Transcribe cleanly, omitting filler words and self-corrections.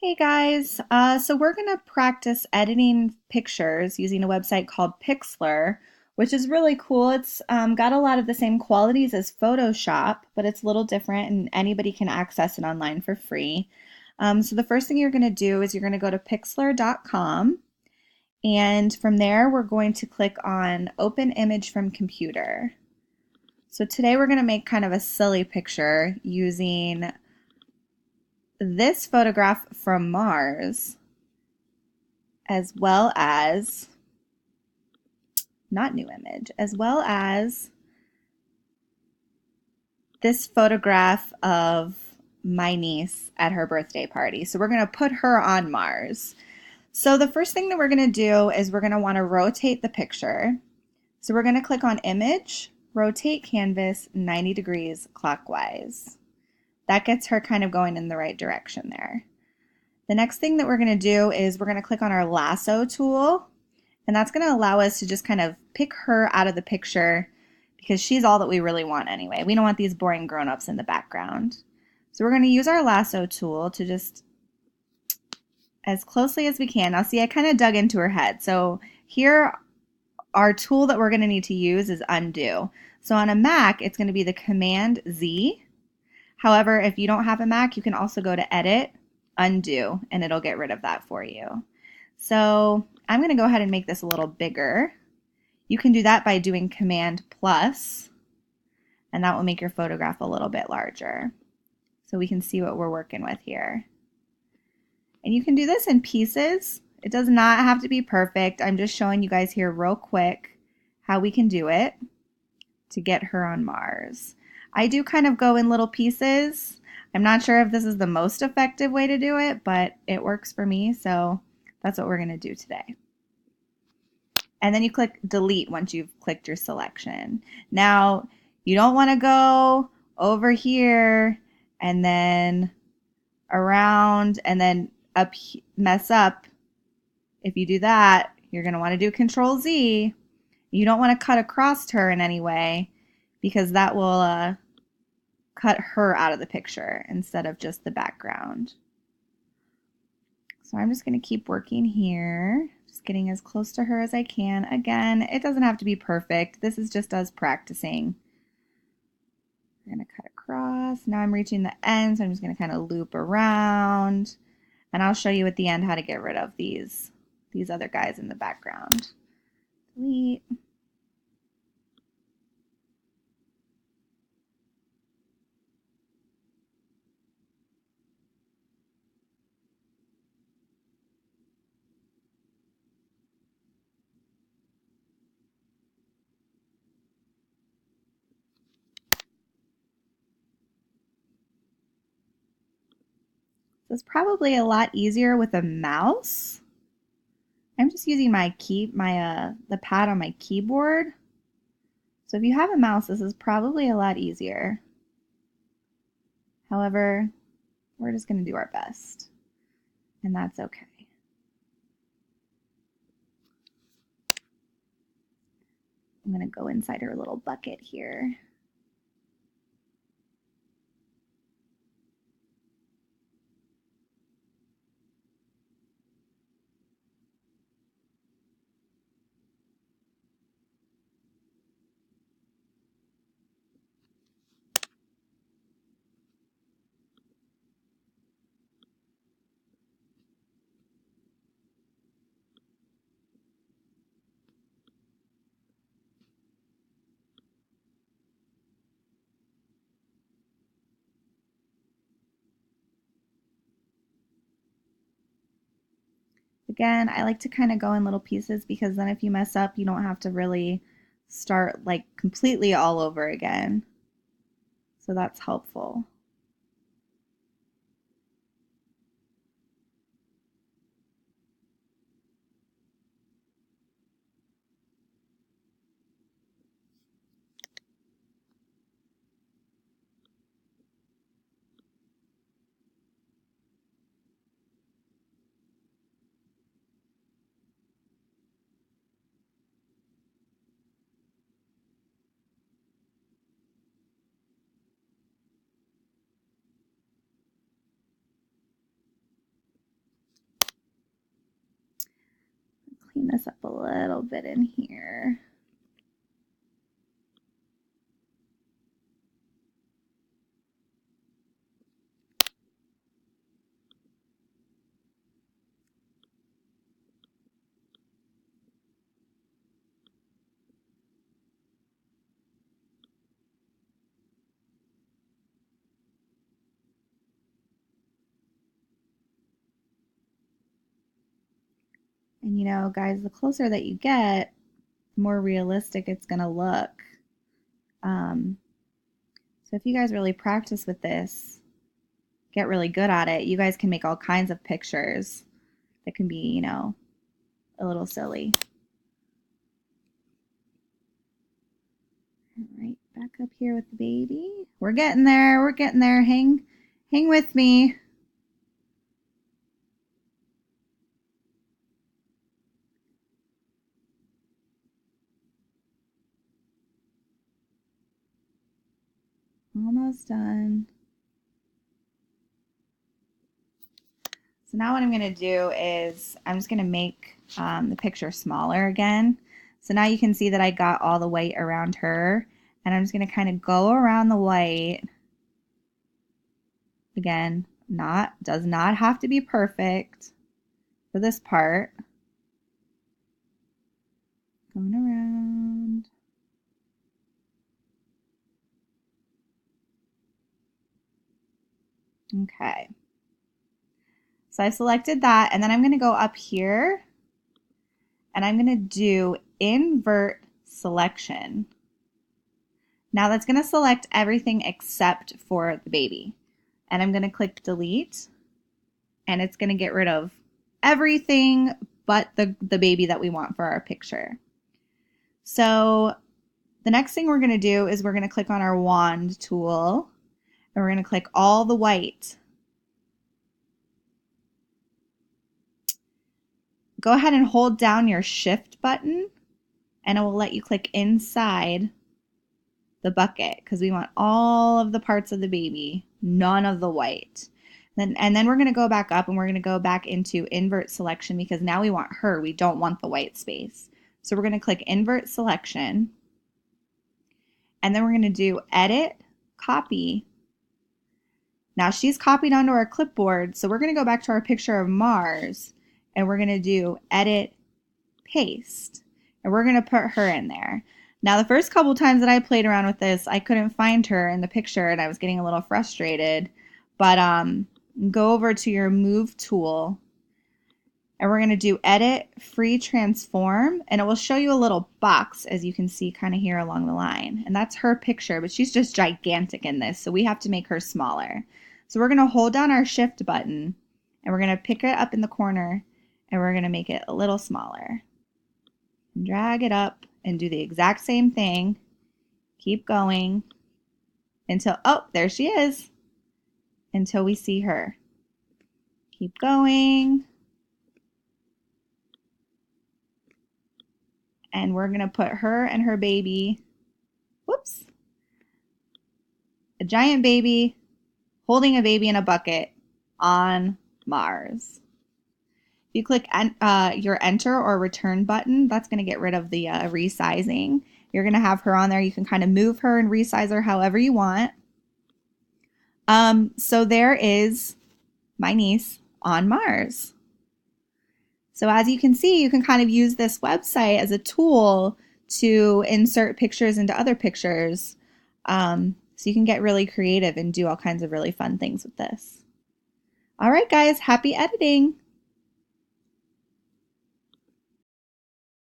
Hey guys, so we're going to practice editing pictures using a website called Pixlr, which is really cool. It's got a lot of the same qualities as Photoshop, but it's a little different and anybody can access it online for free. So the first thing you're going to do is you're going to go to pixlr.com, and from there we're going to click on Open Image from Computer. So today we're going to make kind of a silly picture using this photograph from Mars, as well as, not new image, as well as this photograph of my niece at her birthday party. So we're going to put her on Mars. So the first thing that we're going to do is we're going to want to rotate the picture. So we're going to click on Image, Rotate Canvas 90 degrees clockwise. That gets her kind of going in the right direction there. The next thing that we're going to do is we're going to click on our lasso tool, and that's going to allow us to just kind of pick her out of the picture because she's all that we really want anyway. We don't want these boring grown-ups in the background. So we're going to use our lasso tool to just, as closely as we can. Now see, I kind of dug into her head. So here, our tool that we're going to need to use is undo. So on a Mac, it's going to be the Command Z. However, if you don't have a Mac, you can also go to Edit, Undo, and it'll get rid of that for you. So I'm going to go ahead and make this a little bigger. You can do that by doing Command plus, and that will make your photograph a little bit larger. So we can see what we're working with here. And you can do this in pieces. It does not have to be perfect. I'm just showing you guys here real quick how we can do it to get her on Mars. I do kind of go in little pieces. I'm not sure if this is the most effective way to do it, but it works for me, so that's what we're going to do today. And then you click delete once you've clicked your selection. Now, you don't want to go over here and then around and then up, mess up. If you do that, you're going to want to do Control Z. You don't want to cut across her in any way because that will cut her out of the picture instead of just the background. So I'm just going to keep working here, just getting as close to her as I can. Again, it doesn't have to be perfect. This is just us practicing. We're going to cut across. Now I'm reaching the end, so I'm just going to kind of loop around. And I'll show you at the end how to get rid of these other guys in the background. Delete. So it's probably a lot easier with a mouse. I'm just using the pad on my keyboard. So if you have a mouse, this is probably a lot easier. However, we're just going to do our best, and that's okay. I'm going to go inside her little bucket here. Again, I like to kind of go in little pieces because then if you mess up, you don't have to really start like completely all over again. So that's helpful. clean this up a little bit in here. And you know, guys, the closer that you get, the more realistic it's going to look. So if you guys really practice with this, get really good at it, you guys can make all kinds of pictures that can be, you know, a little silly. Right back up here with the baby. We're getting there. We're getting there. Hang with me. Almost done. So now what I'm going to do is I'm just going to make the picture smaller again. So now you can see that I got all the white around her, and I'm just going to kind of go around the white. Again, does not have to be perfect for this part. Going around. Okay. So I selected that, and then I'm going to go up here and I'm going to do invert selection. Now that's going to select everything except for the baby. And I'm going to click delete, and it's going to get rid of everything but the baby that we want for our picture. So the next thing we're going to do is we're going to click on our wand tool, and we're going to click all the white. Go ahead and hold down your shift button, and it will let you click inside the bucket because we want all of the parts of the baby, none of the white. And then we're going to go back up, and we're going to go back into invert selection because now we want her. We don't want the white space. So we're going to click invert selection, and then we're going to do edit, copy. Now she's copied onto our clipboard, so we're going to go back to our picture of Mars, and we're going to do edit, paste, and we're going to put her in there. Now the first couple times that I played around with this, I couldn't find her in the picture, and I was getting a little frustrated. But go over to your move tool, and we're going to do edit, free transform, and it will show you a little box, as you can see kind of here along the line. And that's her picture, but she's just gigantic in this, so we have to make her smaller. So we're going to hold down our shift button, and we're going to pick it up in the corner, and we're going to make it a little smaller. Drag it up and do the exact same thing. Keep going until, oh, there she is, until we see her. Keep going. And we're going to put her and her baby, whoops, a giant baby holding a baby in a bucket on Mars. If you click your enter or return button, that's going to get rid of the resizing. You're going to have her on there. You can kind of move her and resize her however you want. So there is my niece on Mars. So as you can see, you can kind of use this website as a tool to insert pictures into other pictures. So you can get really creative and do all kinds of really fun things with this. All right, guys, happy editing.